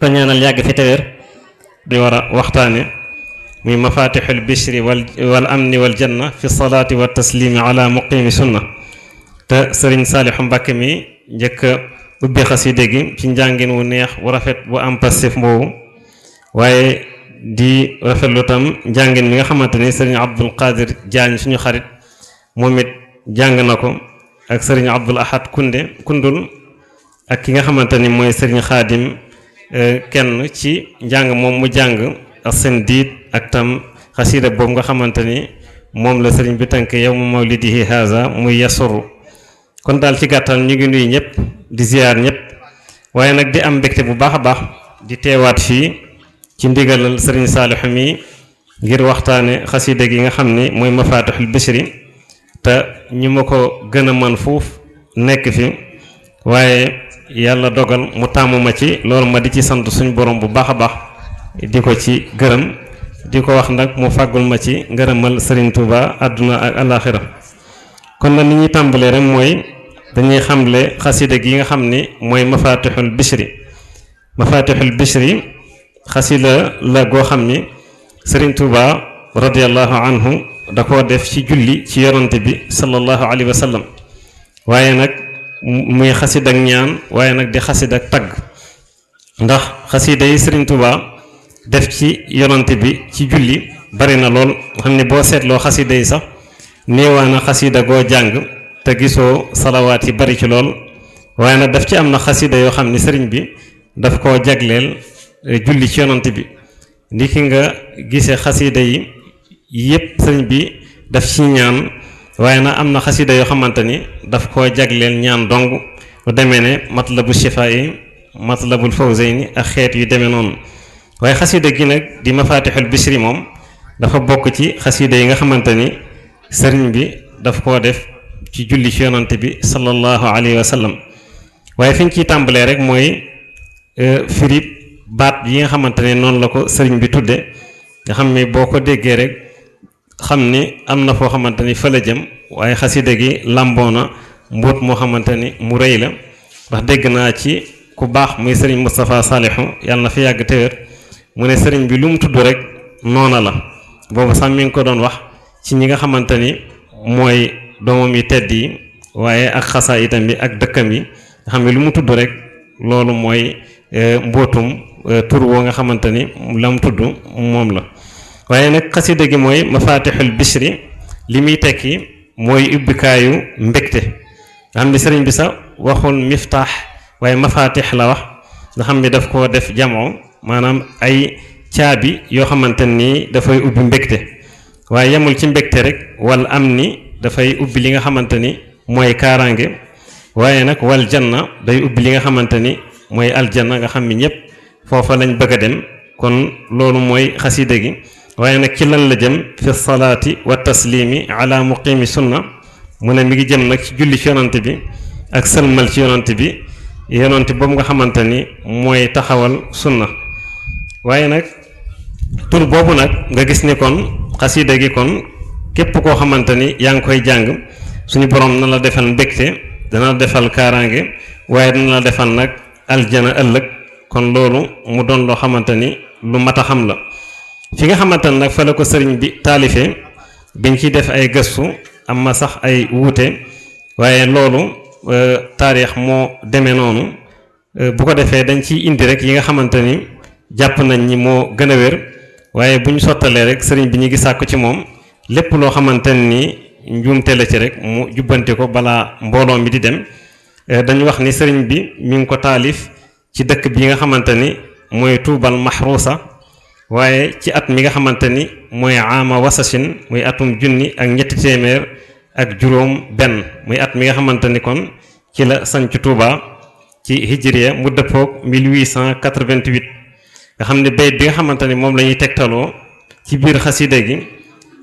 ko ñaanal yàgg fi te wér di war a waxtaane muy mafatixul bishri wal amni wal janna fi salaati wa taslimi ala muqimi sunna te sëriñ Saalixu Mbàkke mi njëkk a ubbi xaside gi ci njàngin wu neex wu rafet bu am passif boobu waaye di rafetlu tam njàngin mi nga xamante ni sëriñ Abdul Qadir Jaañ suñu xarit moom it jàng na ko ak sëriñ Abdul Ahad Kundul ak ki nga xamante ni mooy sëriñ Xaadim kenn ci njàng moom mu jàng ak seen diit ak tam xasida boobu nga xamante ni moom la sëriñ bi tënk yow mu mawlidihi haza muy yasuru kon daal ci gàttal ñu ngi nuyu ñëpp di ziyaar ñëpp waaye nag di am mbégte bu baax a baax di teewaat fii ci ndigalal sëriñ Saalixu mi ngir waxtaane xasida gi nga xam ni mooy mafatixul bishri te ñu ma ko gën a man fuuf nekk fi waaye yàlla dogal mu tàmm ma ci loolu ma di ci sant suñu borom bu baax a baax di ko ci gërëm di ko wax nag mu fàggul ma ci ngërëmal Serigne Touba àdduna ak alaxira kon nag ni ñuy tàmbalee rek mooy dañuy xamle xasida gi nga xam ni mooy mafatixul bishri xasida la goo xam ni Serigne Touba radiallahu anhu da koo def ci julli ci yonante bi sallallahu alayhi wa sallam waaye nag muy xasida ak ñaan waaye nag di xasida ak tagg ndax xasida yi Serigne Touba def ci yonante bi ci julli bari na lool xam ne boo seetloo xasida yi sax néewaana xasida goo jàng te gisoo salawaat yi bari ci lool waaye nag daf ci am na xasida yoo xam ne sëriñ bi daf koo jagleel julli ci yonante bi ndi ki nga gisee xasida yi yépp sëriñ bi daf ci ñaan waaye nag am na xasida yoo xamante ni daf koo jagleel ñaan dong lu demee ne matlabu shifaa yi matlabul fawzayni ak xeet yu demee noonu waaye xasida gi nag di mafatixul bishri moom dafa bokk ci xasida yi nga xamante ni sëriñ bi daf koo def ci julli ci yonante bi sallallahu alayhi wa sallam waaye fi ñu ciy tàmbalee rek mooy firib baat yi nga xamante ne noonu la ko sëriñ bi tudde nga xam ni boo ko déggee rek xam ni am na foo xamante ni fa la jëm waaye xasida gi làmboo na mbóot moo xamante ni mu rëy la ndax dégg naa ci ku baax muy sëriñ Moustapha Saalixu yàlla na fi yàgg te wér mu ne sëriñ bi lu mu tudd rek noona la boobu sax mi ngi ko doon wax ci ñi nga xamante ni mooy doomam yi tedd yi waaye ak xasaa itam bi ak dëkkam yi nga xam ne lu mu tudd rek loolu mooy mbootum tur woo nga xamante ni la mu tudd moom la waaye nag xasida gi mooy mafatixul bishri li muy tekki mooy ubbikaayu mbégte nga xam ne sëriñ bi sax waxul miftaax waaye mafatix la wax nga xam ne daf koo def jamoo maanaam ay caabi yoo xamante ni dafay ubbi mbégte waaye yemul ci mbégte rek wal am ni dafay ubbi li nga xamante ni mooy kaaraange waaye nag wal janna day ubbi li nga xamante ni mooy aljanna nga xam ni ñëpp foofa lañ bëgg a dem kon loolu mooy xasida gi waaye nag ci lan la jëm fi salaati wa taslimi ala muqimi sunna mu ne mi ngi jëm nag ci julli ci yonante bi ak sëlmal ci yonante bi yonante boobu nga xamante ni mooy taxawal sunna waaye nag tur boobu nag nga gis ni kon xasida gi kon képp koo xamante ni yaa ngi koy jàng suñu borom na la defal mbégte dana la defal kaaraange waaye dana la defal nag aljana ëllëg kon loolu mu doon loo xamante ni lu mat a xam la fi nga xamante ne nag fa la ko sëriñ bi taalifee biñ ciy def ay gëstu am ma sax ay wuute waaye loolu taarix moo demee noonu bu ko defee dañ ciy indi rek yi nga xamante ni jàpp nañ ni moo gën a wér waaye bu ñu sottalee rek sëriñ bi ñu ngi sàkku ci moom lépp loo xamante ni njuumte la ci rek mu jubbante ko balaa mbooloo mi di dem dañu wax ni sëriñ bi mi ngi ko taalif ci dëkk bi nga xamante ni mooy tuubal maxruusa waaye ci at mi nga xamante ni mooy aama wasasin muy atum junni ak ñetti téeméer ak juróom benn muy at mi nga xamante ni kon ci la sanc Tuuba ci hijriya mu dëppoog 1888 nga xam ne bayt bi nga xamante ni moom la ñuy tegtaloo ci biir xasida gi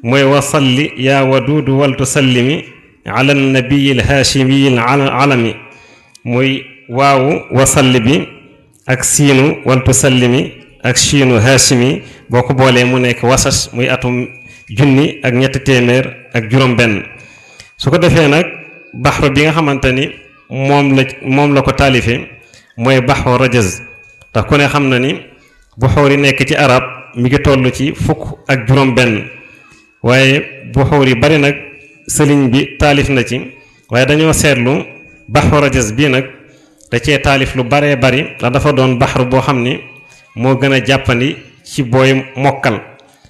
mooy wasalli yaa waduudu waltu sallimi ala nabiyi l haashimiyi l alami muy waawu wasalli bi ak siinu waltu sallimi ak chiinu haashimi boo ko boolee mu nekk wasas muy atum junni ak ñetti téeméer ak juróom benn su ko defee nag baxru bi nga xamante ni moom la ko taalifee mooy baxru rajaz ndax ku ne xam na ni buxuur yi nekk ci arab mi ngi toll ci fukk ak juróom benn waaye buxuur yi bari nag sëriñ bi taalif na ci waaye dañoo seetlu baxru rajaz bii nag da cee taalif lu baree bari ndax dafa doon baxru boo xam ni moo gën a jàppandi ci booy mokkal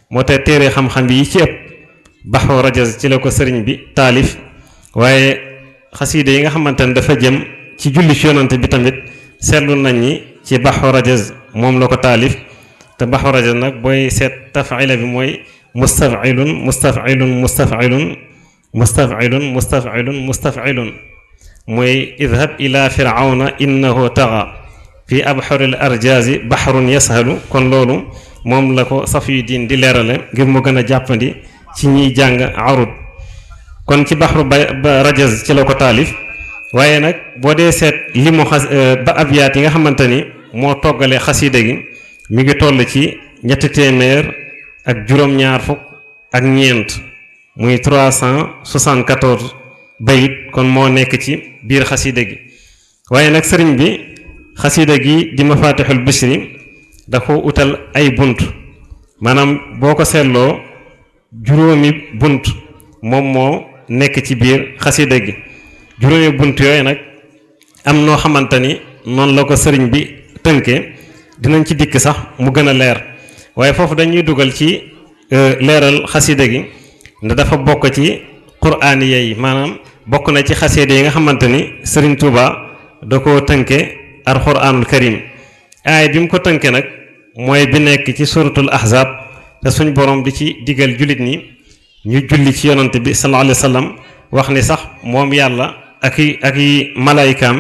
moo tax téere xam-xam yi ci ëpp baxru rajaz ci la ko sëriñ bi taalif waaye xasiide yi nga xamante ne dafa jëm ci julli ci yonante bi tamit seetlu nañ ni ci baxru rajaz moom la ko taalif te baxru rajaz nag booy seet tafila bi mooy mustafilun mustafilun mustafilun mustafilun mustafilun mustafilun mooy idhab ila firawna innahu taxa fi abxuril arjazi baxrun yashalu kon loolu moom la ko Safiyuddin di leerale ngir mu gën a jàppandi ci ñiy jàng arud kon ci baxru ba rajaz ci la ko taalif waaye nag boo dee seet li mu ba abyaat yi nga xamante ni moo toggalee xasiida gi mi ngi toll ci ñetti téeméer ak juróom-ñaar fukk ak ñeent muy 374 bayit kon moo nekk ci biir xasiida gi waaye nag sëriñ bi xasiida gi di mafatixul bishri da ko utal ay bunt maanaam boo ko seetloo juróomi bunt moom moo nekk ci biir xasiida gi juróomi bunt yooyu nag am noo xamante ni noonu la ko sëriñ bi tënkee dinañ ci dikk sax mu gën a leer waaye foofu dañuy dugal ci leeral xasiida gi ne dafa bokk ci quraaniya yi maanaam bokk na ci xasiida yi nga xamante ni sëriñ Tuuba da koo tënke al quraanul karim aay bi mu ko tënke nag mooy bi nekk ci suratul ahzab te suñ borom di ci digal jullit ñi ñu julli ci yonante bi sallallahu alayhi wa sallam wax ni sax moom yàlla ak i malaayikaam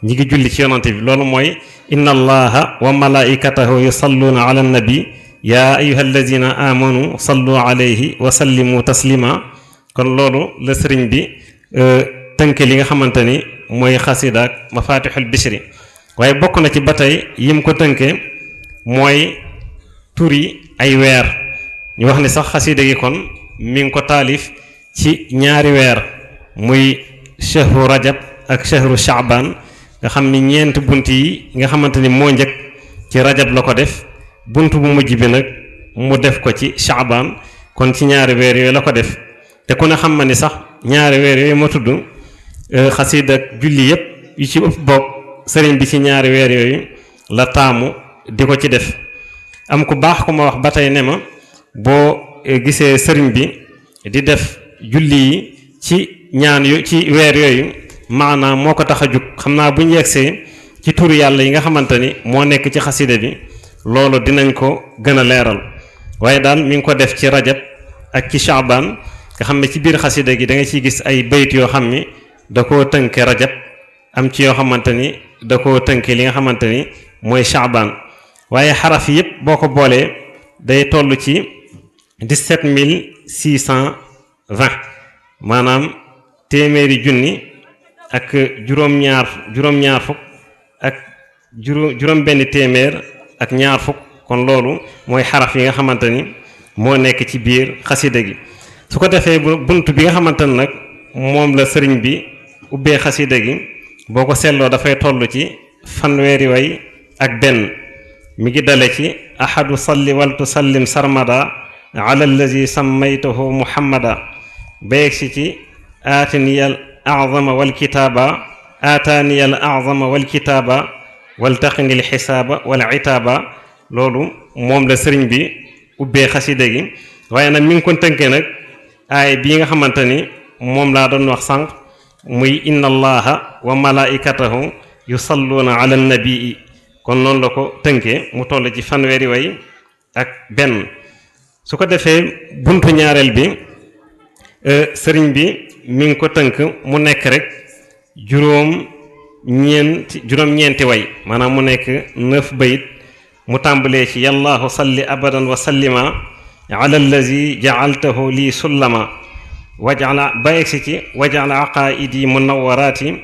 ñi ngi julli ci yonante bi loolu mooy inna allaha wa malaikatahu yusalluuna ala nabi yaa ayuha alladina amanu sallu alayhi wa sallimu taslima kon loolu la sëriñ bi tënke li nga xamante ni mooy xasida ak mafatixul bishri waaye bokk na ci ba tey yim ko tënke mooy turi ay weer ñu wax ni sax xasida gi kon mi ngi ko taalif ci ñaari weer muy shahru rajab ak shahru shaaban nga xam ni ñeent bunt yi nga xamante ni moo njëkk ci rajab la ko def bunt bu mujj bi nag mu def ko ci shaaban kon ci ñaari weer yooyu la ko def te ku ne xam ma ni sax ñaari weer yooyu ma tudd xasida ak julli yépp yu ci ëpp bokk sëriñ bi ci ñaari weer yooyu la taamu di ko ci def am ku baax ku ma wax ba tey ne ma boo gisee sëriñ bi di def julli yi ci ñaan yu ci weer yooyu maanaam moo ko tax a jug xam naa bu ñu yegsee ci tur yàlla yi nga xamante ni moo nekk ci xasida bi loolu dinañ ko gën a leeral waaye daal mi ngi ko def ci rajab ak ci shaaban nga xam ne ci biir xasida gi da nga ciy gis ay bayt yoo xam ni da koo tënke rajab am ci yoo xamante ni da koo tënke li nga xamante ni mooy shaaban waaye xaraf yëpp boo ko boolee day toll ci 17620 maanaam téeméeri junni ak juróom-ñaar fukk ak juróom benn téeméer ak ñaar fukk kon loolu mooy xaraf yi nga xamante ni moo nekk ci biir xasida gi su ko defee bunt bi nga xamante ni nag moom la sëriñ bi ubbee xasida gi boo ko seetloo dafay toll ci fanweeri way ak benn mi ngi dale ci ahadu salli wal tusallim sarmada ala allazi sammaytahu muhammada ba yegsi ci aataniyal azama wal kitaaba aataniyal azama wal kitaaba wal taqnil xisaaba wal itaaba loolu moom la sëriñ bi ubbee xasida gi waaye nag mi ngi ko tënkee nag aay bii nga xamante ni moom laa doon wax sànq muy inna allaha wa malaikatahu yusalluuna ala nabii kon noonu la ko tënkee mu toll ci fanweeri way ak benn su ko defee buntu ñaareel bi sëriñ bi mi ngi ko tënk mu nekk rek juróom-ñeenti way maanaam mu nekk 9 bayit mu tàmbalee ci yallaahu salli abadan wa sallima ala allazi jaaltahu lii sullama wajala ba egsi ci wajala aqaidi munawaraati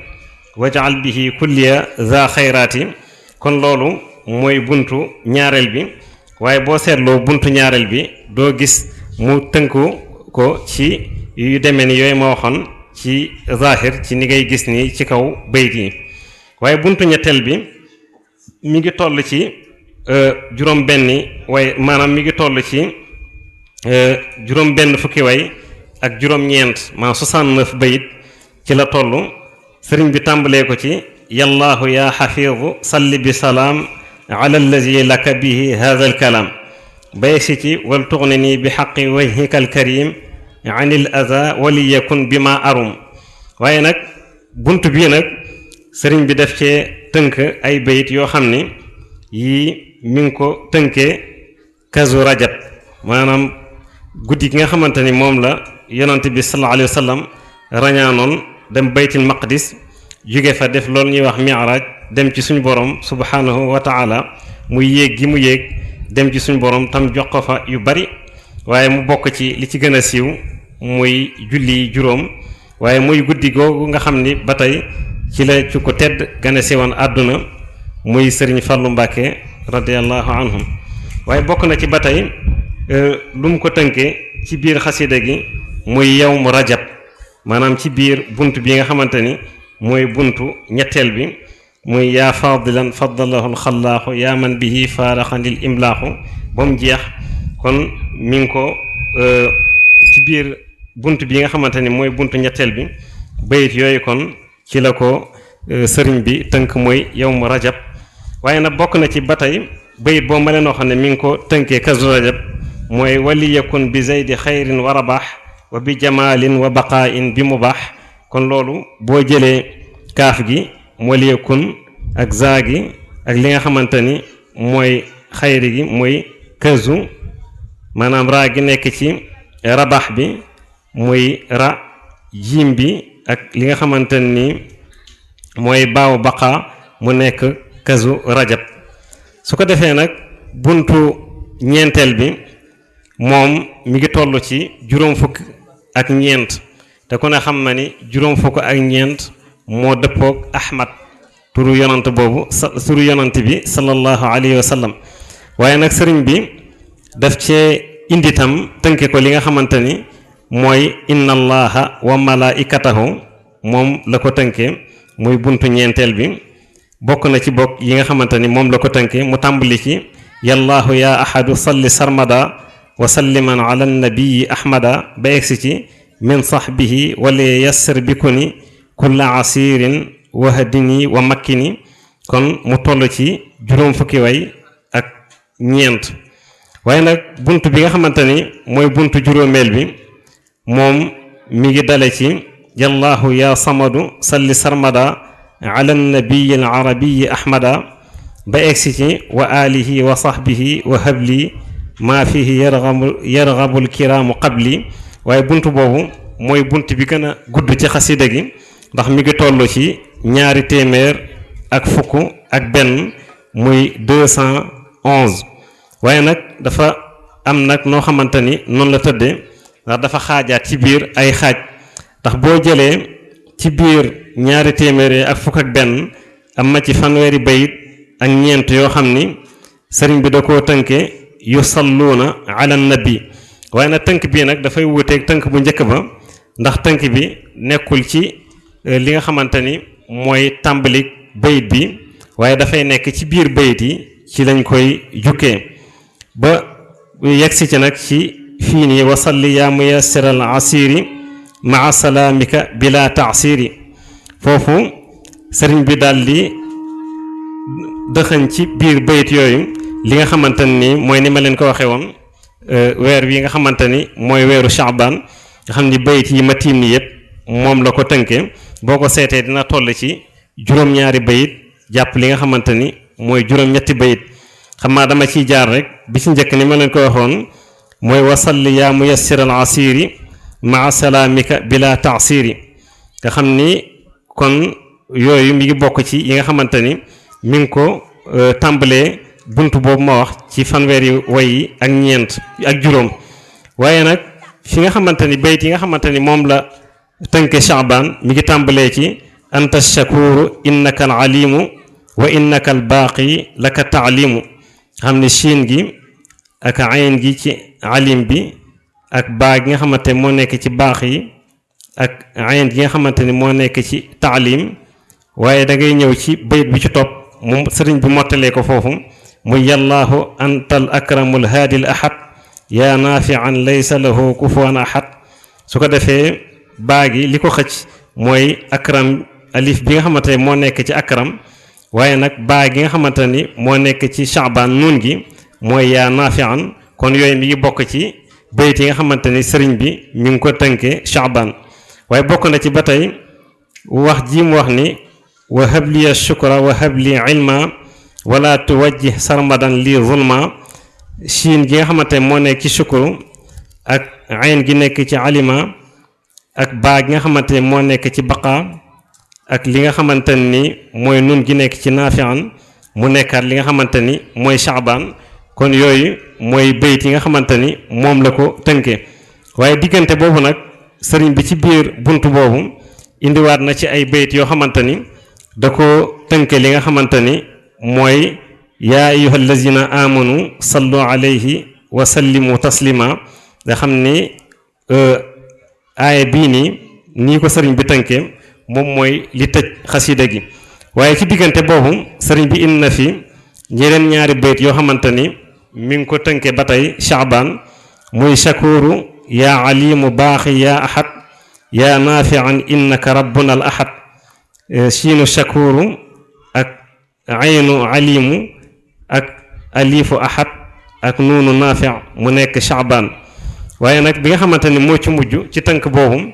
wajal bihi kulliya za xayraati kon loolu mooy buntu ñaareel bi waaye boo seetloo buntu ñaareel bi doo gis mu tënku ko ci yu demee ni yooyu ma waxoon ci zahir ci ni ngay gis ni ci kaw bayt yi waaye buntu ñetteel bi mi ngi toll ci juróom benni way maanaam mi ngi toll ci juróom benn fukki way ak juróom ñeent maanaam 69 bayit ci la toll sëriñ bi tàmbalee ko ci yallaahu yaa xafiidu salli bi salaam ala allazi laka bihi hadha al kalaam bay si ci wal tuxnini bi xaqi wajhika al karim an il aza waliyakun bi ma arum waaye nag bunt bii nag sëriñ bi def cee tënk ay bayit yoo xam ni yii mi ngi ko tënkee kazu rajab maanaam guddi gi nga xamante ni moom la yonante bi sallallahu alayhi wa sallam rañaanoon dem baytil maqdis jóge fa def loolu ñuy wax mi'raj dem ci suñu borom subhanahu wa taala muy yéeg gi mu yéeg dem ci suñu borom tam jox ko fa yu bari waaye mu bokk ci li ci gën a siiw muy julli juróom waaye muy guddi googu nga xam ni ba tey ci la ci ko tedd gane siwoon àdduna muy sëriñ Fallu Mbàkke radiyallahu anhum waaye bokk na ci ba tey lu mu ko tënkee ci biir xasida gi muy yawmu rajab maanaam ci biir bunt bi nga xamante ni mooy buntu ñetteel bi muy yaa fadilan faddalahu alxallaaxu yaa man bihi faaraxanil imlaaxu ba mu jeex kon mi ngi ko ci biir bunt bi nga xamante ni mooy buntu ñetteel bi bayit yooyu kon ci la ko sëriñ bi tënk mooy yawmu rajab waaye nag bokk na ci ba tey bayit boo ma leen waxoon ne mi ngi ko tënkee kazu rajab mooy wali yakun bi zaydi xayrin wa rabaax wa bi jamaalin wa baqaain bi mubaax kon loolu boo jëlee kaaf gi wali yakun ak zaa gi ak li nga xamante ni mooy xayri gi mooy kazu maanaam raa gi nekk ci rabaax bi muy ra jiim bi ak li nga xamante ni mooy baaw baqaa mu nekk kazu rajab su ko defee nag buntu ñeenteel bi moom mi ngi toll ci juróom fukk ak ñeent te ku ne xam na ni juróom fukk ak ñeent moo dëppoog ahmad turu yonant boobu turu yonant bi sallallahu alayhi wa sallam waaye nag sëriñ bi daf cee indi tam tënke ko li nga xamante ni mooy inna allaha wa malaikatahu moom la ko tënkee muy buntu ñeenteel bi bokk na ci bokk yi nga xamante ni moom la ko tënkee mu tàmbali ci yallaahu yaa ahadu salli sarmada wa salliman ala nabii ahmada ba egsi ci min sahbihi wala yassir bikuni kulla asirin wahdini wa makkini kon mu toll ci juróom fukki way ak ñeent waaye nag bunt bi nga xamante ni mooy buntu juróomeel bi moom mi ngi dale ci yallaahu yaa samadu salli sarmada ala nabii al arabiyi ahmada ba egsi ci wa alihi wa sahbihi wa habli maa fihi yarghabul kiraamu qabli waaye bunt boobu mooy bunt bi gën a gudd ci xasida gi ndax mi ngi toll ci ñaari téeméer ak fukk ak benn muy 211 waaye nag dafa am nag noo xamante ni noonu la tëddee ndax dafa xaajaat ci biir ay xaaj ndax boo jëlee ci biir ñaari téeméer ak fukk ak benn am na ci fanweeri bayit ak ñeent yoo xam ni sëriñ bi da koo tënke yusalluuna ala nabi waaye nag tënk bii nag dafay wuuteeg tënk bu njëkk ba ndax tënk bi nekkul ci li nga xamante ni mooy tàmbalik bayit bi waaye dafay nekk ci biir bayit yi ci lañ koy jukkee ba yegsi ci nag ci fii nii wasalli yaa muyassiral asiri maa salaamika bila taasiri foofu sëriñ bi daal di dëxañ ci biir bayit yooyu li nga xamante ni mooy ni ma leen ko waxee woon weer wi nga xamante ni mooy weeru Shaaban nga xam ni bayit yi ma tiim ni yëpp moom la ko tënkee boo ko seetee dina toll ci juróom-ñaari bayit jàpp li nga xamante ni mooy juróom-ñetti bayit xam naa dama ciy jaar rek bi ci njëkk ni ma leen ko waxoon mooy wasalli yaa muyassiral asiri maa salaamika bila taasiri nga xam ni kon yooyu mi ngi bokk ci yi nga xamante ni mi ngi ko tàmbalee bunt boobu ma wax ci fanweeri way yi ak ñeent ak juróom waaye nag fi nga xamante ni bayit yi nga xamante ni moom la tënke Shaaban mi ngi tàmbalee ci anta shakuru innaka al alimu wa innaka al baaqi laka taalimu xam ne siin gi ak ayn gi ci alim bi ak baa gi nga xamante ni moo nekk ci baax yi ak ayn gi nga xamante ni moo nekk ci taalim waaye da ngay ñëw ci bayit bi ci topp mu sëriñ bi mottalee ko foofu muy yallaahu antal akramul haadil ahad yaa naafian laysa lahu kufuwan ahad su ko defee baagi li ko xëcc mooy akram alif bi nga xamante ne moo nekk ci akram waaye nag baa gi nga xamante ni moo nekk ci Sha'ban nuun gi mooy yaa naafian kon yooyu mi ngi bokk ci bayt yi nga xamante ni sëriñ bi mi ngi ko tënkee Sha'ban waaye bokk na ci ba tey wax ji mu wax ni wa habli shukra wa habli ilma wala tuwajjih sarmadan li zulma siin gi nga xamante ne moo nekk ci shukru ak ayn gi nekk ci alima ak baa gi nga xamante ne moo nekk ci baqa ak li nga xamante ni mooy nun gi nekk ci naafian mu nekkaat li nga xamante ni mooy Sha'ban kon yooyu mooy bayt yi nga xamante ni moom la ko tënkee waaye diggante boobu nag sëriñ bi ci biir bunt boobu indiwaat na ci ay bayt yoo xamante ni da ko tënke li nga xamante ni mooy yaa ayyuha allazina amanu sallu alayhi wa sallimu taslima nga xam ni aaya bii nii ko sëriñ bi tënkee moom mooy li tëj xasida gi waaye ci diggante boobu sëriñ bi indi na fi ñeneen ñaari bayt yoo xamante ni mi ngi ko tënkee ba tey Sha'ban muy shakuru yaa alimu baaxi yaa ahad yaa naafian innaka rabbuna al ahad siinu shakuru ak aynu alimu ak alifu ahad ak nuunu naafi mu nekk Sha'ban waaye nag bi nga xamante ni moo ci mujj ci tënk boobu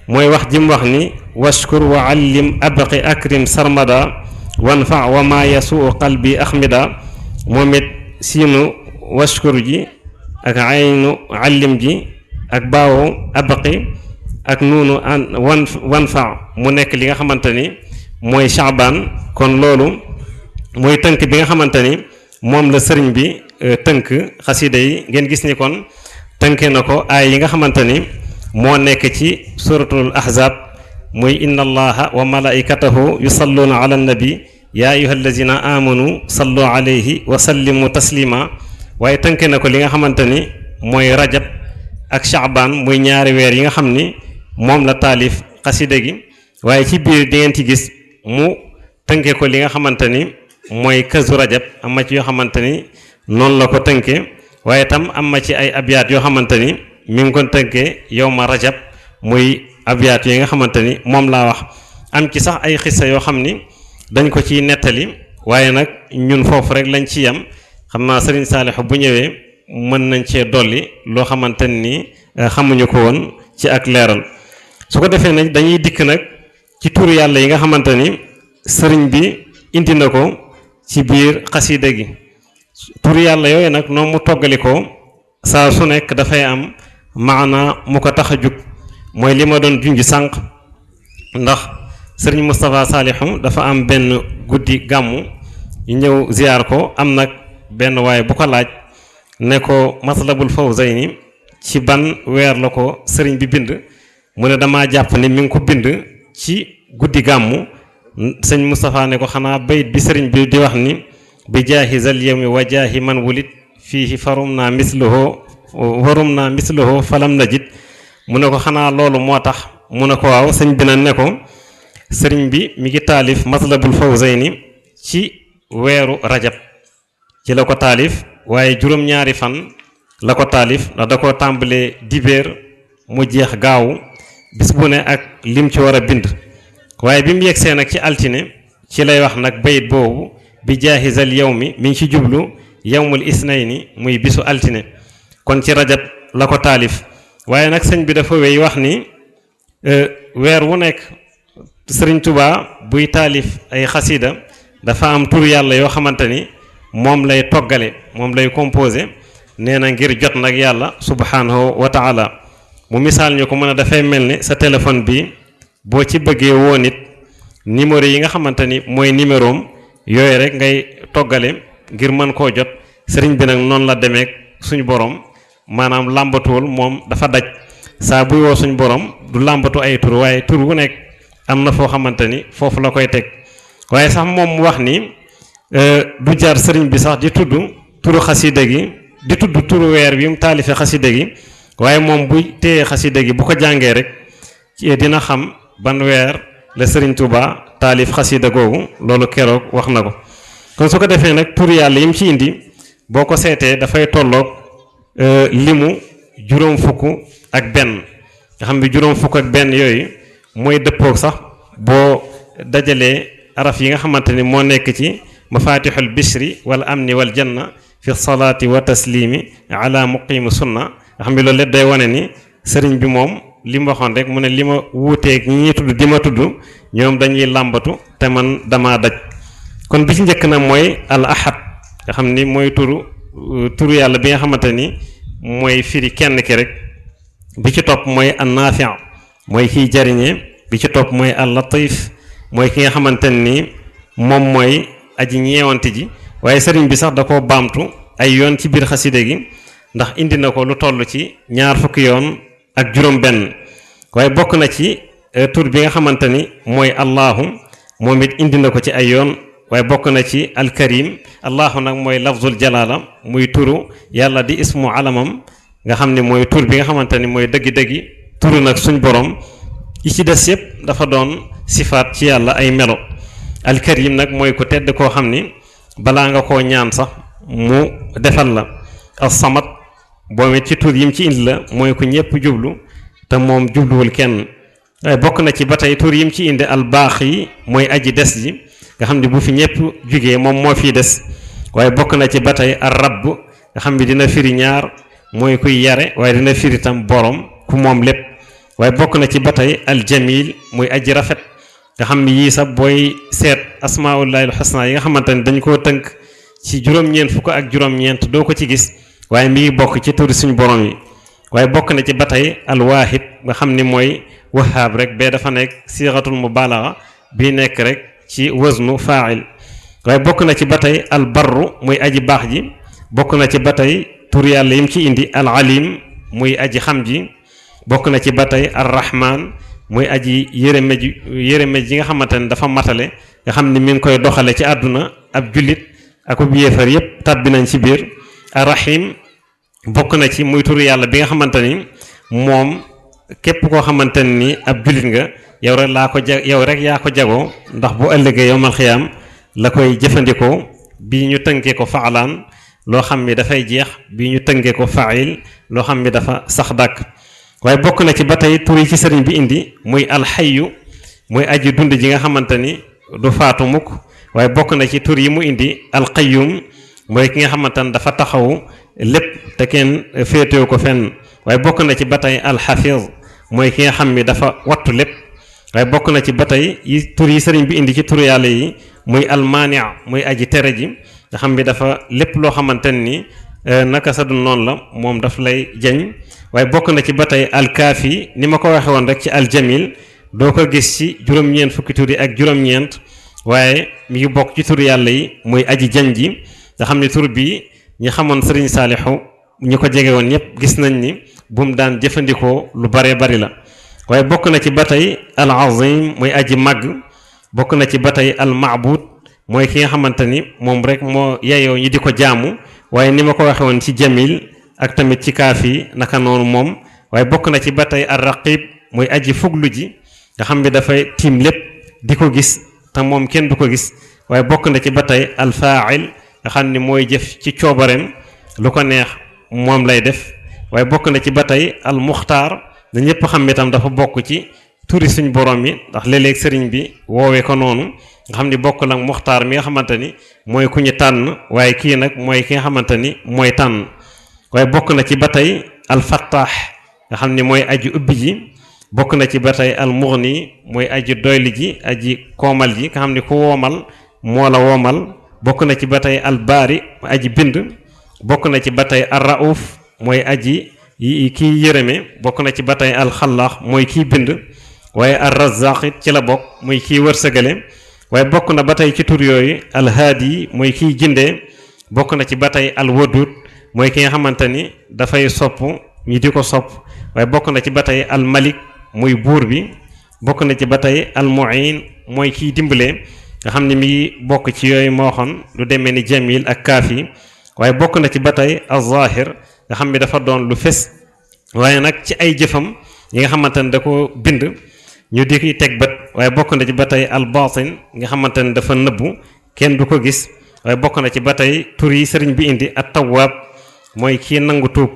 mooy wax ji mu wax ni washkur wa allim abqi akrim sarmada wanfa wa ma yasuu qalbi ahmida moom it siinu washkur ji ak aynu allim ji ak baawo abqi ak nuunu wanfa mu nekk li nga xamante ni mooy Sha'ban kon loolu mooy tënk bi nga xamante ni moom la sëriñ bi tënk xasida yi ngeen gis ni kon tënkee na ko ay yi nga xamante ni moo nekk ci suratul ahzab muy inna allaha wa malaikatahu yusalluuna ala nabi yaa ayyuha allazina amanu sallu alayhi wa sallimu taslima waaye tënkee na ko li nga xamante ni mooy rajab ak Sha'ban muy ñaari weer yi nga xam ni moom la taalif xasida gi waaye ci biir di ngeen ci gis mu tënkee ko li nga xamante ni mooy kazu rajab am na ci yoo xamante ni noonu la ko tënkee waaye tam am na ci ay abyaat yoo xamante ni mi ngi ko tënkee yow ma rajab muy abyaat yi nga xamante ni moom laa wax am ci sax ay xissa yoo xam ni dañ ko ciy nettali waaye nag ñun foofu rek lañ ci yam xam naa Sëriñ Saalixu bu ñëwee mën nañ cee dolli loo xamante ni xamuñu ko woon ci ak leeral su ko defee nag dañuy dikk nag ci turu yàlla yi nga xamante ni sëriñ bi indi na ko ci biir xasida gi turu yàlla yooyu nag noonu mu toggali ko saa su nekk dafay am maana mu ko tax a jug mooy li ma doon junj sànq ndax sëriñ Moustapha Salihu dafa am benn guddi gàmmu ñu ñëw ziyaar ko am nag benn waaye bu ko laaj ne ko Matlabul Fawzayni ci ban weer la ko sëriñ bi bind mu ne damaa jàpp ni mi ngi ko bind ci guddi gàmmu sëñ Moustapha ne ko xanaa bayit bi sëriñ bi di wax ni bi jaahi zal yawmi wa jaahi man wulit fiihi farum naa misluhu falam najid mu ne ko xanaa loolu moo tax mu ne ko waaw sëñ bi na ne ko sëriñ bi mi ngi taalif Matlabul Fawzayni ci weeru rajab ci la ko taalif waaye juróom-ñaari fan la ko taalif ndax da ko tàmbalee dibéer mu jeex gaawu bis bu ne ak lim ci war a bind waaye bi mu yegsee nag ci altine ci lay wax nag bayit boobu bi jaahizal yawmi mi ngi ci jublu yawmul isnayni muy bisu altine kon ci rajab la ko taalif waaye nag sëñ bi dafa wéy wax ni weer wu nekk sëriñ Tuubaa buy taalif ay xasida dafa am tur yàlla yoo xamante ni moom lay toggale moom lay composé nee na ngir jot nag yàlla subhanahu wa taala mu misaal ñu ko mën a dafay mel ni sa téléphone bi boo ci bëggee woo nit numéro yi nga xamante ni mooy numéroom yooyu rek ngay toggale ngir mën koo jot sëriñ bi nag noonu la demee suñu borom maanaam làmbatuwul moom dafa daj saa buy woo suñu borom du làmbatu ay tur waaye tur wu nekk am na foo xamante ni foofu la koy teg waaye sax moom mu wax ni du jar sëriñ bi sax di tudd turu xasida gi di tudd turu weer bi mu taalife xasida gi waaye moom bu téye xasida gi bu ko jàngee rek dina xam ban weer la sëriñ Tuuba taalif xasida googu loolu keroog wax na ko kon su ko defee nag tur yàlla yi mu ci indi boo ko seetee dafay tolloog limu juróom fukk ak benn nga xam ne juróom fukk ak benn yooyu mooy dëppoog sax boo dajalee araf yi nga xamante ni moo nekk ci mafatixul bishri wal amni wal janna fi salaati wa taslimi ala muqimi sunna nga xam ne loolu lépp day wane ni sëriñ bi moom li ma waxoon rek mu ne li ma wuuteeg ñi ñuy tudd di ma tudd ñoom dañuy làmbatu te man damaa daj kon bi ci njëkk na mooy al ahad nga xam ni mooy turu yàlla bi nga xamante ni mooy firi kenn ki rek bi ci topp mooy an naafi mooy kiy jariñee bi ci topp mooy al latif mooy ki nga xamante ni moom mooy aji ñeewante ji waaye sëriñ bi sax da koo baamtu ay yoon ci biir xaside gi ndax indi na ko lu toll ci ñaar fukki yoon ak juróom benn waaye bokk na ci tur bi nga xamante ni mooy allahu moom it indi na ko ci ay yoon waaye bokk na ci alkarim allahu nag mooy lafzul jalala muy turu yàlla di ismu alamam nga xam ne mooy tur bi nga xamante ni mooy dëggi-dëggi turu nag suñ borom yi ci des yëpp dafa doon sifaat ci yàlla ay melo alkarim nag mooy ku tedd koo xam ni balaa nga koo ñaan sax mu defal la as-samad boo mit ci tur yim ci indi la mooy ku ñëpp jublu te moom jubluwul kenn waaye bokk na ci ba tey tur yim ci indi al baax yi mooy aji des ji nga xam ne bu fi ñëpp jugee moom moo fiy des waaye bokk na ci ba tey ar rabb nga xam ne dina firi ñaar mooy kuy yare waaye dina firi tam borom ku moom lépp waaye bokk na ci ba tey al jamil muy aji rafet nga xam ne yii sax booy seet asmaullahi al husna yi nga xamante ne dañ koo tënk ci juróom-ñeent fukk ak juróom-ñeent doo ko ci gis waaye mi ngi bokk ci turi suñu borom yi waaye bokk na ci ba tey alwaahib nga xam ni mooy wahaab rek bee dafa nekk siixatul mubaalaxa bii nekk rek ci waznu faa'il waaye bokk na ci ba tey albarru muy aji baax ji bokk na ci ba tey tur yàlla yim ci indi alalim muy aji xam ji bokk na ci ba tey arrahman muy aji yërëme ji nga xamante ne dafa matale nga xam ni mi ngi koy doxale ci àdduna ab jullit ak bu yéefar yépp tàbbi nañ ci biir arrahim bokk na ci muy turu yàlla bi nga xamante ni moom képp koo xamante ni ab jullit nga yow rek yaa ko jagoo ndax bu ëllëgee yowmal xiyaam la koy jëfandikoo bii ñu tënkee ko faalaan loo xam ni dafay jeex bii ñu tënkee ko fail loo xam ni dafa sax dàkk waaye bokk na ci ba tey tur yi ci sëriñ bi indi muy alxayu muy aji dund ji nga xamante ni du faatu mukk waaye bokk na ci tur yi mu indi alqayyum mooy ki nga xamante ne dafa taxaw lépp te kenn féetewu ko fenn waaye bokk na ci ba tey alxafiz mooy ki nga xam ni dafa wattu lépp waaye bokk na ci ba tey yi tur yi sëriñ bi indi ci tur yàlla yi muy almaani muy aji tere ji nga xam ni dafa lépp loo xamante ni naka sa du noonu la moom daf lay jañ waaye bokk na ci ba tey alkaafi ni ma ko waxe woon rek ci aljamil doo ko gis ci juróom-ñeent fukki tur yi ak juróom-ñeent waaye mi ngi bokk ci tur yàlla yi muy aji jañ ji nga xam ne tur bi ñi xamoon sëriñ Saalixu ñi ko jege woon ñëpp gis nañ ni bu mu daan jëfandikoo lu baree bari la waaye bokk na ci ba tey al azim muy aji màgg bokk na ci ba tey al maabud mooy ki nga xamante ni moom rek moo yeyoo ñi di ko jaamu waaye ni ma ko waxe woon ci jamil ak tamit ci kaafi naka noonu moom waaye bokk na ci ba tey ar raqib muy aji fuglu ji nga xam ne dafay tiim lépp di ko gis te moom kenn du ko gis waaye bokk na ci ba tey al faail nga xam ni mooy jëf ci coobareem lu ko neex moom lay def waaye bokk na ci ba tey al muxtaar da ñëpp xam itam dafa bokk ci turi suñ borom yi ndax léeg-léeg sëriñ bi woowee ko noonu nga xam ni bokk nag muxtaar mi nga xamante ni mooy ku ñu tànn waaye kii nag mooy ki nga xamante ni mooy tànn waaye bokk na ci ba tey al fattaax nga xam ni mooy aji ubbi ji bokk na ci ba tey al mughni mooy aji doyli ji aji koomal ji nga xam ni ku woomal moo la woomal bokk na ci ba tey al baari aji bind bokk na ci ba tey al rauf mooy aji kii yërëme bokk na ci ba tey al xallaax mooy kii bind waaye al razaq it ci la bokk muy kii wërsëgale waaye bokk na ba tey ci tur yooyu al haadi mooy kii jindee bokk na ci ba tey al wadud mooy ki nga xamante ni dafay sopp ñi di ko sopp waaye bokk na ci ba tey al malik muy buur bi bokk na ci ba tey al muin mooy kiy dimbale nga xam ne mi ngi bokk ci yooyu moo xoon lu demee ni jamil ak kaafi waaye bokk na ci ba tey al zahir nga xam ne dafa doon lu fes waaye nag ci ay jëfam yi nga xamante ne da ko bind ñu di teg bët waaye bokk na ci ba tey al batin nga xamante ne dafa nëbbu kenn du ko gis waaye bokk na ci ba tey tur yi sëriñ bi indi at-tawwaab mooy kii nangu tuub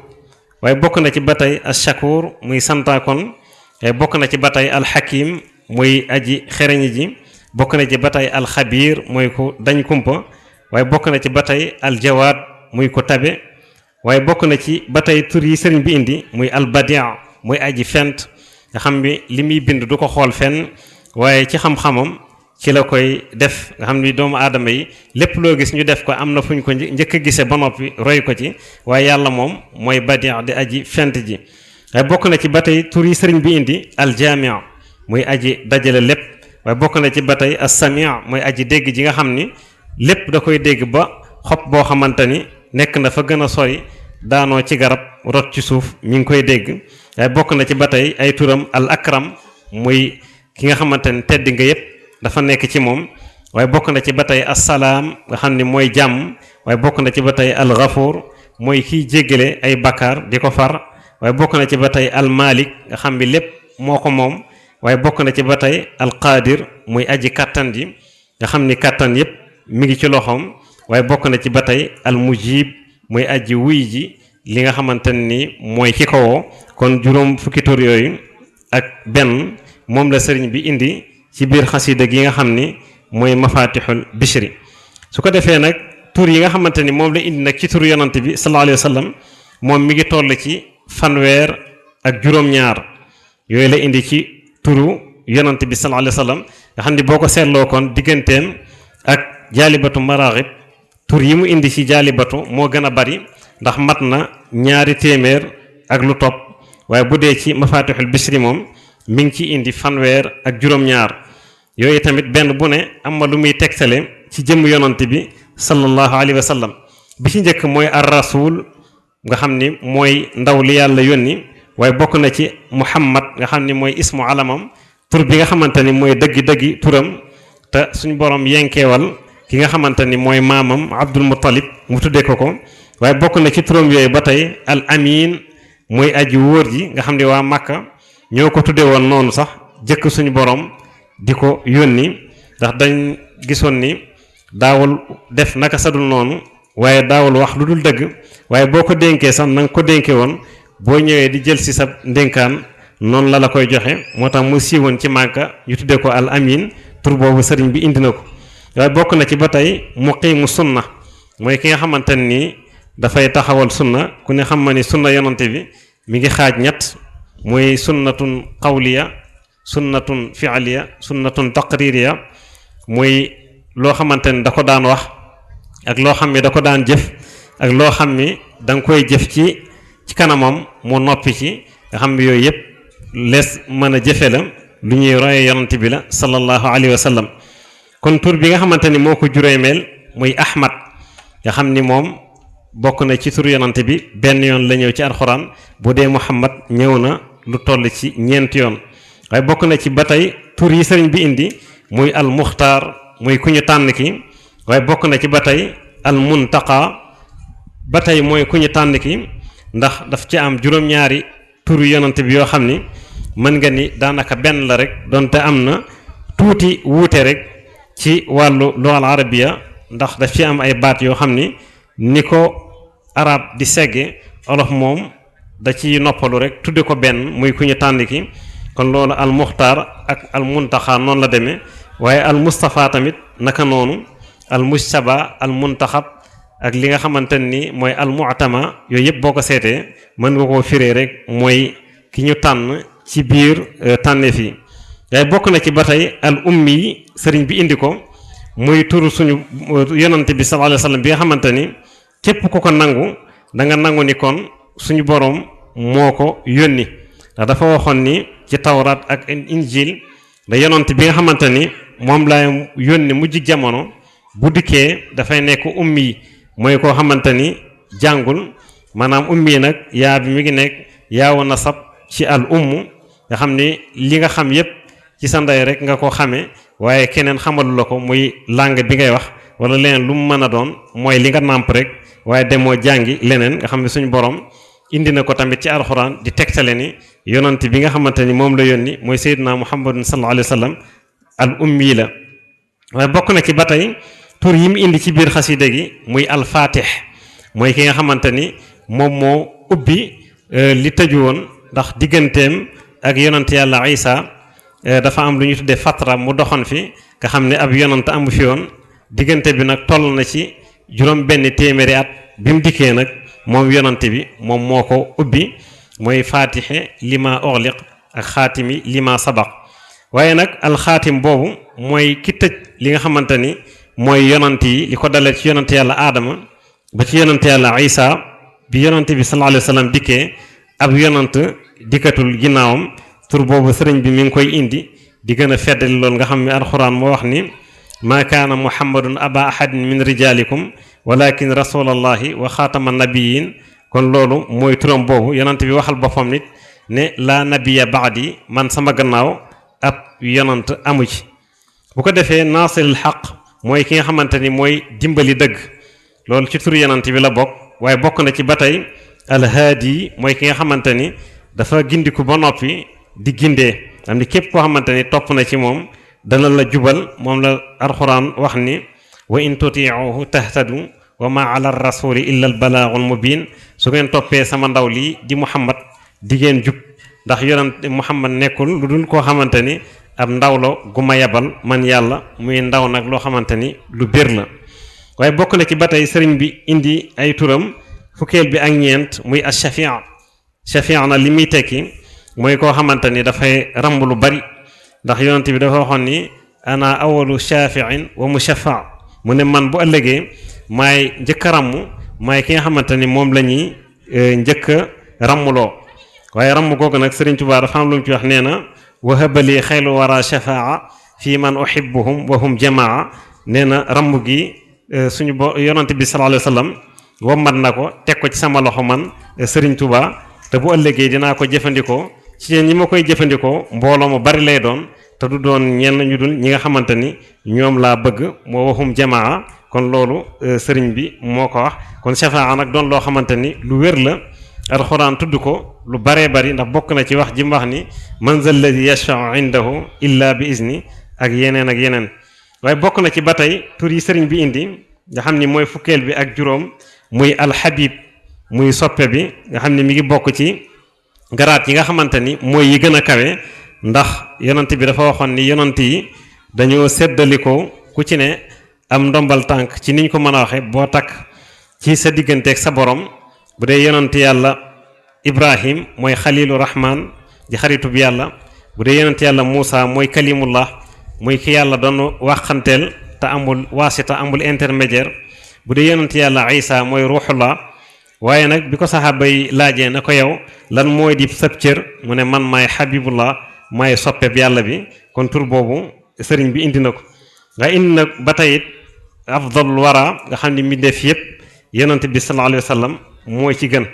waaye bokk na ci ba tey ash-shakuur muy santaakoon waaye bokk na ci ba tey al-hakiim muy aji xereñ ji bokk na ci ba tey al-xabiir mooy ku dañ kumpa waaye bokk na ci ba tey al-jawaad muy ku tabe waaye bokk na ci ba tey tur yi sëriñ bi indi muy al-badia muy aji fent nga xam ni li muy bind du ko xool fenn waaye ci xam-xamam ci la koy def nga xam ni doomu aadama yi lépp loo gis ñu def ko am na fu ñu ko njëkk a gisee ba noppi roy ko ci waaye yàlla moom mooy badia di aji fent ji waaye bokk na ci ba tey tur yi sëriñ bi indi al-jaami' muy aji dajale lépp waaye bokk na ci ba tey as-sami' muy aji dégg ji nga xam ni lépp da koy dégg ba xob boo xamante ni nekk na fa gën a sori daanoo ci garab rot ci suuf mi ngi koy dégg waaye bokk na ci ba tey ay turam al akram muy ki nga xamante ni tedd nga yépp dafa nekk ci moom waaye bokk na ci ba tey assalaam nga xam ni mooy jàmm waaye bokk na ci ba tey al ghafuur mooy kiy jéggale ay bakkaar di ko far waaye bokk na ci ba tey al malik nga xam ni lépp moo ko moom waaye bokk na ci ba tey al qaadir muy aji kàttan ji nga xam ni kàttan yépp mi ngi ci loxoom waaye bokk na ci ba tey al mujib muy aji wuy ji li nga xamante ni mooy ki ko woo kon juróom fukki tur yooyu ak benn moom la sëriñ bi indi ci biir xasida gi nga xam ni mooy mafatixul bishri su ko defee nag tur yi nga xamante ni moom la indi nag ci tur yonante bi sallallahu alayhi wa sallam moom mi ngi toll ci fanweer ak juróom-ñaar yooyu la indi ci turu yonante bi sallallahu alayhi wa sallam nga xam ni boo ko seetloo kon digganteem ak jaalibatu maraaxib tur yi mu indi ci jaalibatu moo gën a bari ndax mat na 200 ak lu topp waaye bu dee ci mafatixul bishri moom mi ngi ci indi fanweer ak juróom-ñaar yooyu tamit benn bu ne am ma lu muy tegtale ci jëmm yonante bi sallallahu alayhi wa sallam bi ci njëkk mooy ar rasul nga xam ni mooy ndaw li yàlla yónni waaye bokk na ci muhammad nga xam ni mooy ismu alamam tur bi nga xamante ni mooy dëggi-dëggi turam te suñ borom yenkeewal ki nga xamante ni mooy maamam abdul muttalib mu tuddee ko waaye bokk na ci turam yooyu ba tey al amin mooy aji wóor ji nga xam ni waa Makka ñoo ko tuddee woon noonu sax jëkk suñu borom di ko yónni ndax dañ gisoon ni daawul def naka sadul noonu waaye daawul wax lu dul dëgg waaye boo ko dénkee sax na nga ko dénkee woon boo ñëwee di jël si sa ndénkaan noonu la koy joxe moo tax mu siiwoon ci Makka ñu tuddee ko al amin tur boobu sëriñ bi indi na ko waaye bokk na ci ba tey muqiimu sunna mooy ki nga xamante ni dafay taxawal sunna ku ne xam ma ni sunna yonante bi mi ngi xaaj ñett muy sunnatun qawliya sunnatun fi'liya sunnatun taqririya muy loo xamante ni da ko daan wax ak loo xam ni da ko daan jëf ak loo xam ni da nga koy jëf ci kanamam mu noppi ci nga xam ne yooyu yëpp lees mën a jëfe la lu ñuy roye yonante bi la sallallahu alayhi wa sallam kon tur bi nga xamante ni moo ko juróomeel muy ahmad nga xam ni moom bokk na ci tur yonante bi benn yoon la ñëw ci alxuraan bu dee muhammad ñëw na lu toll ci 4 yoon waaye bokk na ci ba tey tur yi sëriñ bi indi muy al muxtaar muy ku ñu tànn ki waaye bokk na ci ba tey al muntaqa ba tey mooy ku ñu tànn ki ndax daf ci am juróom-ñaari turu yonante bi yoo xam ni mën nga ni daanaka benn la rek donte am na tuuti wuute rek ci wàllu lughal arabiya ndax daf ci am ay baat yoo xam ni ko arab di segge olof moom da ci noppalu rek tudde ko benn muy ku ñu tànn ki kon loolu al muxtaar ak al muntaxa noonu la demee waaye al mustafa tamit naka noonu al mujtaba al muntaxab ak li nga xamante ni mooy al mu'tama yooyu yëpp boo ko seetee mën nga koo firee rek mooy ki ñu tànn ci biir tànneef yi waaye bokk na ci ba tey al ummi sëriñ bi indi ko muy turu suñu yonante bi sallallahu alayhi wa sallam bi nga xamante ni képp ku ko nangu da nga nangu ni kon suñu boroom moo ko yónni ndax dafa waxoon ni ci tawraat ak injil da yonante bi nga xamante ni moom laa yónni mujj jamono bu dikkee dafay nekk ummi mooy koo xamante ni jàngul maanaam ummi nag yaa bi mi ngi nekk yaawu nasab ci al umm nga xam ni li nga xam yépp ci sa ndey rek nga ko xamee waaye keneen xamalu la ko muy langue bi ngay wax wala leneen lu mu mën a doon mooy li nga nàmp rek waaye demoo jàngi leneen nga xam ne suñu borom indi na ko tamit ci alxuraan di tegtale ni yonante bi nga xamante ni moom la yónni mooy sayyidina muhammadun sallallahu alayhi wa sallam al ummi la waaye bokk na ci ba tey tur yi mu indi ci biir xasida gi muy alfatih mooy ki nga xamante ni moom moo ubbi li tëju woon ndax digganteem ak yonant yàlla Isa dafa am lu ñu tuddee fatra mu doxoon fi nga xam ne ab yonant amu fi woon diggante bi nag toll na ci juróom benn téeméeri at bi mu dikkee nag moom yonante bi moom moo ko ubbi mooy fatixe lima ughliq ak xaatimi lima sabaq waaye nag alxaatim boobu mooy ki tëj li nga xamante ni mooy yonant yi li ko dalee ci yonante yàlla aadama ba ci yonante yàlla Isa bi yonante bi sallallahu alayhi wa sallam dikkee ab yonant dikkatul ginnaawam tur boobu sëriñ bi mi ngi koy indi di gën a feddali loolu nga xam ne alxuraan moo wax ni maa kaana muhammadun aba ahadin min rijalikum walakin rasulallahi wa xaatama nabiyin kon loolu mooy turam boobu yonant bi waxal boppam nit ne laa nabiya baadi man sama gannaaw ab yonant amu ci bu ko defee naasiril xaq mooy ki nga xamante ni mooy dimbali dëgg loolu ci tur yonant bi la bokk waaye bokk na ci ba tey alhaadi mooy ki nga xamante ni dafa gindiku ba noppi di gindee am ni képp koo xamante ni topp na ci moom dana la jubal moom la alxuraan wax ni wa in tutiuhu tahtadu wa ma ala rasuli illa al balaagul mubin su ngeen toppee sama ndaw lii di muhammad di ngeen jub ndax yonent muhammad nekkul lu dul koo xamante ni ab ndaw la gu ma yebal man yàlla muy ndaw nag loo xamante ni lu bir la waaye bokk na ci ba tey sëriñ bi indi ay turam fukkeel bi ak ñeent muy ashafia shafia na li muy tekki mooy koo xamante ni dafay ramb lu bari ndax yonent bi dafa waxoon ni ana awalu shafiin wa mushaffa mu ne man bu ëllëgee maay njëkk a ramm maay ki nga xamante ni moom la ñuy njëkk a rammuloo waaye ramm googu nag Sëriñ Tuubaa dafa am lu mu ci wax nee na wahabali xaylu wara shafaa fii man uhibbuhum wa hum jamaa nee na ramm gi suñu yonent bi sallallahu alayhi wa sallam wommat na ko teg ko ci sama loxo man Sëriñ Tuubaa te bu ëllëgee dinaa ko jëfandikoo ci ñi ma koy jëfandikoo mbooloo mu bari lay doon te du doon ñenn ñu dul ñi nga xamante ni ñoom laa bëgg moo waxum jamaa kon loolu sëriñ bi moo ko wax kon shafaa nag doon loo xamante ni lu wér la alxuraan tudd ko lu baree bari ndax bokk na ci wax ji mu wax ni man zal ladi yashfau indahu illa bi izni ak yeneen waaye bokk na ci ba tey tur yi sëriñ bi indi nga xam ni mooy fukkeel bi ak juróom muy alxabib muy soppe bi nga xam ni mi ngi bokk ci garaat yi nga xamante ni mooy yi gën a kawe ndax yonent bi dafa waxoon ni yonent yi dañoo seddalikoo ku ci ne am ndombal tànk ci niñ ko mën a waxe boo takk ci sa digganteeg sa borom bu dee yonent yàlla ibrahim mooy xalilu rahman di xaritub yàlla bu dee yonent yàlla muusa mooy kalimullah mooy ki yàlla doon waxanteel te amul waasita amul intermédiaire bu dee yonent yàlla isa mooy ruuxullah waaye nag bi ko saxaaba yi laajee na ko yow lan mooy di sab cër mu ne man maay xabibullah maay soppeb yàlla bi kon tur boobu sëriñ bi indi na ko nga indi nag ba tey it afdalul wara nga xam ne mbindeef yëpp yonent bi sallallahu alayhi wa sallam mooy ci gën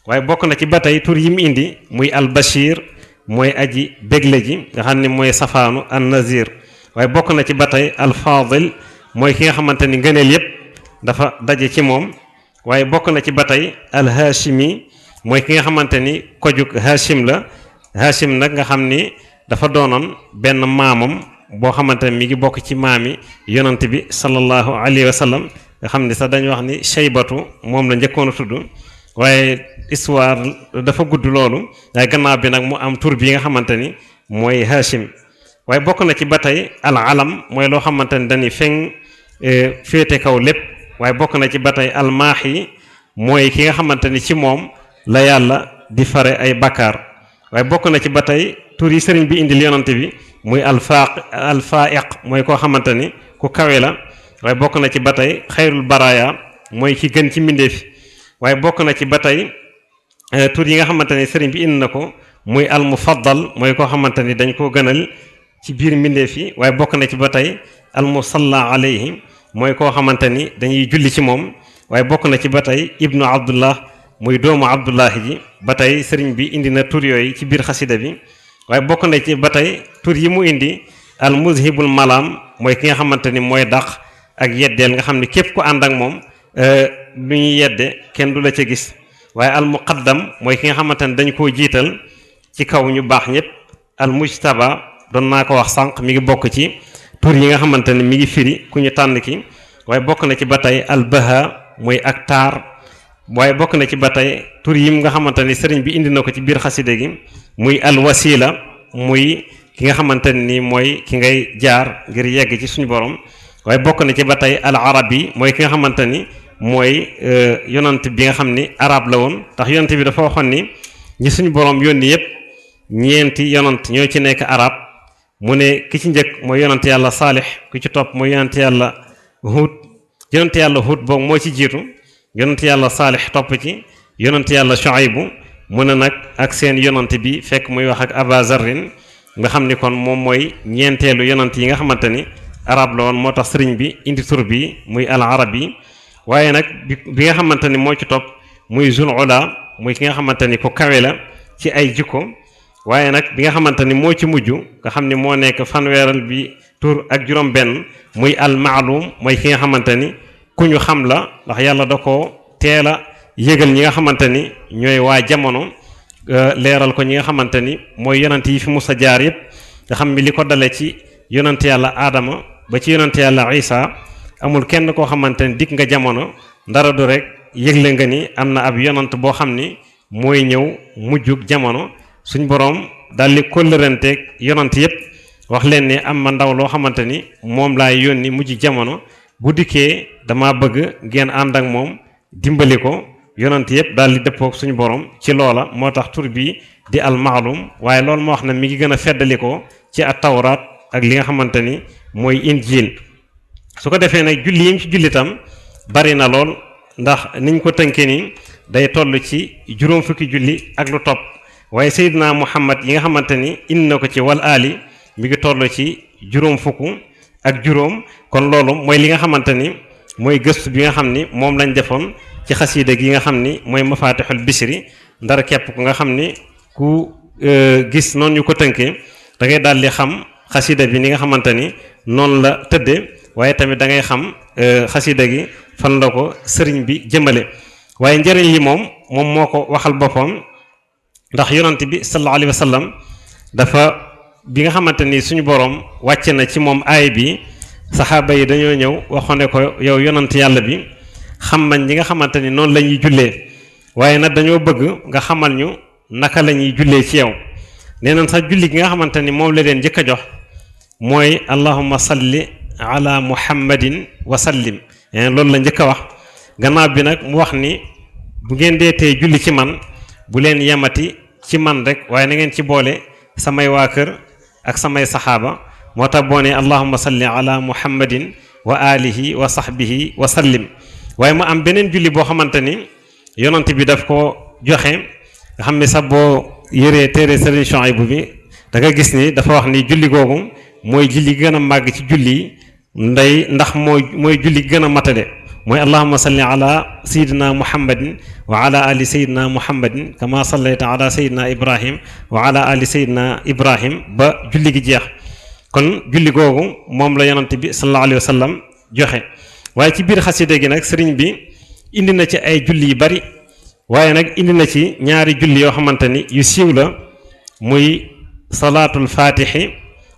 waaye bokk na ci ba tey tur yi mu indi muy albashir mooy aji bégle ji nga xam ne mooy safaanu an nazir waaye bokk na ci ba tey alfadil mooy ki nga xamante ni ngëneel yëpp dafa daje ci moom waaye bokk na ci ba tey alhashimi mooy ki nga xamante ni kojug hashim la hashim nag nga xam ni dafa doonoon benn maamam boo xamante ne mi ngi bokk ci maami yonant bi sallallahu alayhi wa sallam nga xam ni sax dañu wax ni shaybatu moom la njëkkoon a tudd waaye histoire dafa gudd loolu waaye gannaaw bi nag mu am tur bi nga xamante ni mooy hashim waaye bokk na ci ba tey al alam mooy loo xamante ni dañuy feng féete kaw lépp waaye bokk na ci ba tey almaahi mooy ki nga xamante ni ci moom la yàlla di fare ay bakkaar waaye bokk na ci ba tey tur yi sëriñ bi indil yonante bi muy alfaiq mooy koo xamante ni ku kawe la waaye bokk na ci ba tey xayrul baraya mooy ki gën ci mbindeef waaye bokk na ci ba tey tur yi nga xamante ni sëriñ bi indi na ko muy almufaddal mooy koo xamante ni dañ koo gënal ci biir mbindeef yi waaye bokk na ci ba tey almusalla alayhi mooy koo xamante ni dañuy julli ci moom waaye bokk na ci ba tey ibnu abdullah muy doomu abdullahi ji ba tey sëriñ bi indi na tur yooyu ci biir xasida bi waaye bokk na ci ba tey tur yi mu indi al muzhibul malaam mooy ki nga xamante ni mooy dàq ak yeddeel nga xam ne képp ku ànd ak moom lu ñuy yedde kenn du la ca gis waaye al muqaddam mooy ki nga xamante ni dañ koo jiital ci kaw ñu baax ñëpp al mujtaba doon naa ko wax sànq mi ngi bokk ci tur yi nga xamante ni mi ngi firi ku ñu tànn ki waaye bokk na ci ba tey albaha muy ak taar waaye bokk na ci ba tey tur yim nga xamante ni sëriñ bi indi na ko ci biir xaside gi muy alwasila muy ki nga xamante ni mooy ki ngay jaar ngir yegg ci suñu borom waaye bokk na ci ba tey al arabi mooy ki nga xamante ni mooy yonant bi nga xam ni arab la woon ndax yonant bi dafa waxoon ni ñi suñu borom yónni yépp ñeenti yonant ñoo ci nekk arab mu ne ki ci njëkk mooy yonant yàlla saalix ku ci topp mooy yonant yàlla Huud yonant yàlla Huud boobu moo ci jiitu yonant yàlla saalix topp ci yonant yàlla Shuaybu mu ne nag ak seen yonant bi fekk muy wax ak Aba Zarrin nga xam ni kon moom mooy ñeenteelu yonant yi nga xamante ni arab la woon moo tax sëriñ bi indi tur bi muy al arabi waaye nag bi nga xamante ni moo ci topp muy zul ula muy ki nga xamante ni ku kawe la ci ay jikko waaye nag bi nga xamante ni moo ci mujj nga xam ni moo nekk fanweeral bi tur ak juróom benn muy al maalum mooy ki nga xamante ni ku ñu xam la ndax yàlla da ko teel a yëgal ñi nga xamante ni ñooy waa jamono leeral ko ñi nga xamante ni mooy yonant yi fi musa jaar yépp nga xam ni li ko dale ci yonant yàlla aadama ba ci yonant yàlla isa amul kenn koo xamante ni dikk nga jamono ndara du rek yëgle nga ni am na ab yonant boo xam ni mooy ñëw mujjug jamono suñ boroom daldi kóllëranteeg yonant yépp wax leen ni am ma ndaw loo xamante ni moom laay yónni mujj jamono bu dikkee dama bëgg ngeen ànd ak moom dimbali ko yonant yépp daldi dëppook suñu boroom ci loola moo tax tur bi di al maalum waaye loolu moo wax ne mi ngi gën a feddalikoo ci at tawraat ak li nga xamante ni mooy injiil su ko defee nag julli yi mu ci jullitam bari na lool ndax niñ ko tënkee ni day toll ci juróom fukki julli ak lu topp waaye Seydina Muhammad yi nga xamante ni indi na ko ci wal aali mi ngi toll ci juróom fukk ak juróom kon loolu mooy li nga xamante ni mooy gëstu bi nga xam ni moom lañ defoon ci xasiida gi nga xam ni mooy mafatixul bisri ndar képp ku nga xam ni ku gis noonu ñu ko tënkee da ngay daal di xam xasiida bi ni nga xamante ni noonu la tëddee waaye tamit da ngay xam xasiida gi fan la ko sëriñ bi jëmale waaye njëriñ li moom moo ko waxal boppam ndax yonant bi sallallahu alayhi wa sallam dafa bi nga xamante ni suñu boroom wàcce na ci moom aay bi saxaaba yi dañoo ñëw waxoon ne ko yow yonant yàlla bi xam nañ ñi nga xamante ni noonu la ñuy jullee waaye nag dañoo bëgg nga xamal ñu naka la ñuy jullee ci yow nee nañ sax julli gi nga xamante ni moom la leen njëkk a jox mooy allahumma salli ala muhammadin wa sallim loolu la njëkk a wax gannaaw bi nag mu wax ni bu ngeen deetee julli ci man bu leen yemati ci man rek waaye na ngeen ci boole samay waa kër ak samay saxaaba moo tax boo ne allahumma salli ala muhammadin wa alihi wa sahbihi wa sallim waaye mu am beneen julli boo xamante ni yonant bi daf ko joxe nga xam ne sax boo yëree téere Sëriñ Shuaybu bi da nga gis ni dafa wax ni julli googu mooy julli gën a màgg ci julli yi ndax mooy julli gën a matale mooy allahumma salli ala sayidina muhammadin wa ala ali sayidina muhammadin kama sallayta ala sayidina ibrahim wa ala ali sayidina ibrahim ba julli gi jeex kon julli googu moom la yonant bi sallallahu alayhi wa sallam joxe waaye ci biir xasida gi nag sëriñ bi indi na ci ay julli yu bari waaye nag indi na ci ñaari julli yoo xamante ni yu siiw la muy salaatul fatixi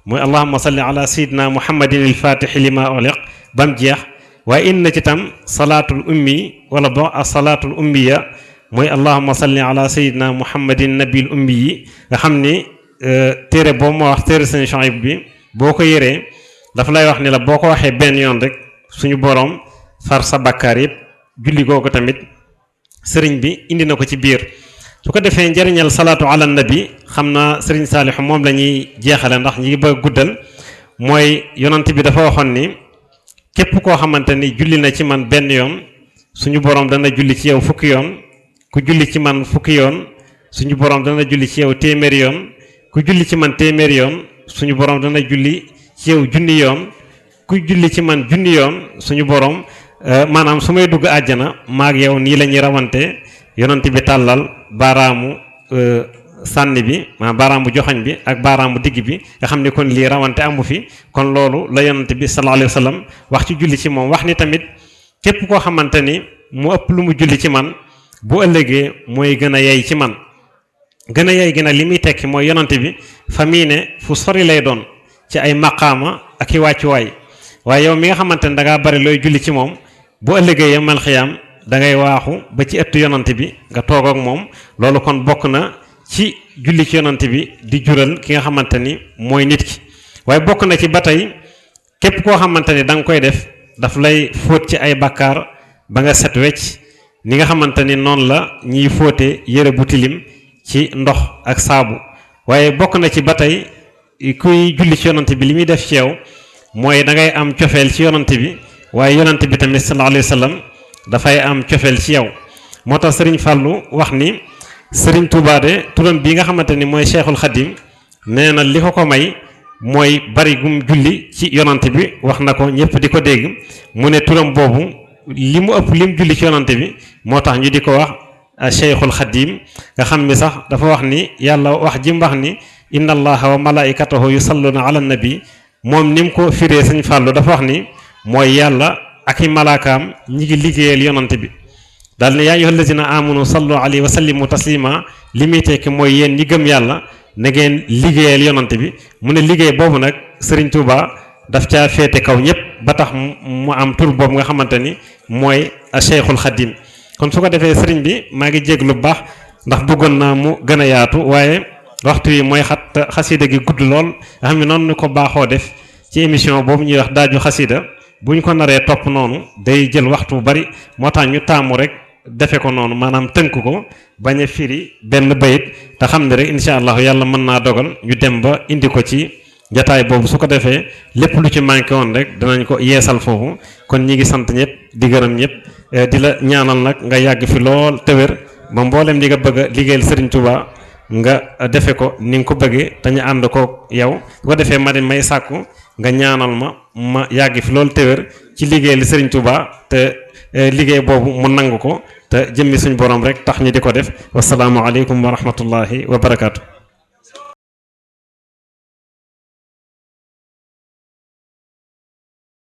muy allahumma salli ala sayidina muhammadin il fatixi lima uliq bam jeex waaye indi na ci tam salaatul ummi wala bo a salaatul ummiya mooy allahumma salli ala sayidina muhammadin nabil ummi yi nga xam ni téere boobu moo wax téere Sëriñ Shuayb bi boo ko yëree dafa lay wax ni la boo ko waxee benn yoon rek suñu boroom far sa bakkaar yëpp julli googu tamit sëriñ bi indi na ko ci biir su ko defee njëriñal salaatu ala nabi xam naa sëriñ Saalixu moom la ñuy jeexale ndax ñi ngi bëgg guddal mooy yonant bi dafa waxoon ni képp koo xamante ni julli na ci man benn yoon suñu boroom dana julli ci yow fukki yoon ku julli ci man fukki yoon suñu boroom dana julli ci yow téeméeri yoon ku julli ci man téeméeri yoon suñu boroom dana julli ci yow junni yoon ku julli ci man junni yoon suñu boroom maanaam su may dugg àjjana maag yow nii la ñuy rawante yonent bi tàllal baaraamu sànni bi maanaam baaraamu joxañ bi ak baaraamu digg bi nga xam ne kon lii rawante amu fi kon loolu la yonent bi sallallahu alayhi wa sallam wax ci julli ci moom wax ni tamit képp koo xamante ni mu ëpp lu mu julli ci man bu ëllëgee mooy gën a yey ci man gën a yey gi nag li muy tekki mooy yonent bi fa mii ne fu sori lay doon ci ay maqaama ak i wàccuwaay waaye yow mi nga xamante ne da ngaa bari looy julli ci moom bu ëllëgee yamal xiyaam da ngay waaxu ba ci ëttu yonante bi nga toog ak moom loolu kon bokk na ci julli ci yonante bi di jural ki nga xamante ni mooy nit ki waaye bokk na ci ba tey képp koo xamante ni da nga koy def daf lay fóot ci ay bakkaar ba nga set wecc ni nga xamante ni noonu la ñiy fóote yére bu tilim ci ndox ak saabu waaye bokk na ci ba tey kuy julli ci yonante bi li muy def ci yow mooy da ngay am cofeel ci yonante bi waaye yonante bi tamit sallallahu alayhi wa sallam dafay am cofeel ci yow moo tax Serigne Fallou wax ni Serigne Touba de turam bii nga xamante ni mooy Cheikhul Khadim nee na li ko may mooy bari gum julli ci yonante bi wax na ko ñëpp di ko dégg mu ne turam boobu li mu ëpp lim julli ci yonante bi moo tax ñu di ko wax Cheikhul Khadim nga xam ni sax dafa wax ni yàlla wax ji mu wax ni inna allaha wa malaikatahu yusalluna ala nabi moom ni mu ko firee Serigne Fallou dafa wax ni mooy yàlla ak i malaakaam ñi ngi liggéeyal yonante bi daal ne yaa ayyuhal lazina amanu sallu alayhi wa sallimu taslima li muy tekki mooy yéen ñi gëm yàlla na ngeen liggéeyal yonante bi mu ne liggéey boobu nag Serigne Touba daf caa féete kaw ñëpp ba tax mu am tur boobu nga xamante ni mooy Cheikhul Khadim kon su ko defee Serigne bi maa ngi jéglu bu baax ndax bëggoon naa mu gën a yaatu waaye waxtu yi mooy xasida gi gudd lool nga xam ne noonu ñu ko baaxoo def ci émission boobu ñuy wax daaju xasida bu ñu ko naree topp noonu day jël waxtu bu bari moo tax ñu taamu rek defe ko noonu maanaam tënk ko bañ a firi benn bayit te xam ne rek incha allah yàlla mën naa dogal ñu dem ba indi ko ci jataay boobu su ko defee lépp lu ci manqué woon rek danañ ko yeesal foofu kon ñi ngi sant ñëpp di gërëm ñëpp di la ñaanal nag nga yàgg fi lool te wér ba mboolem li nga bëgg a liggéeyal Serigne Touba nga defe ko ni nga ko bëggee te ñu ànd ko yow su ko defee ma may sàkku nga ñaanal ma yàgg fi loolu téwér ci liggéey li Serigne Touba te liggéey boobu mu nangu ko te jëmmi suñu borom rek tax ñu di ko def wasalaamu aleykum wa rahmatullahi wa barakaatu.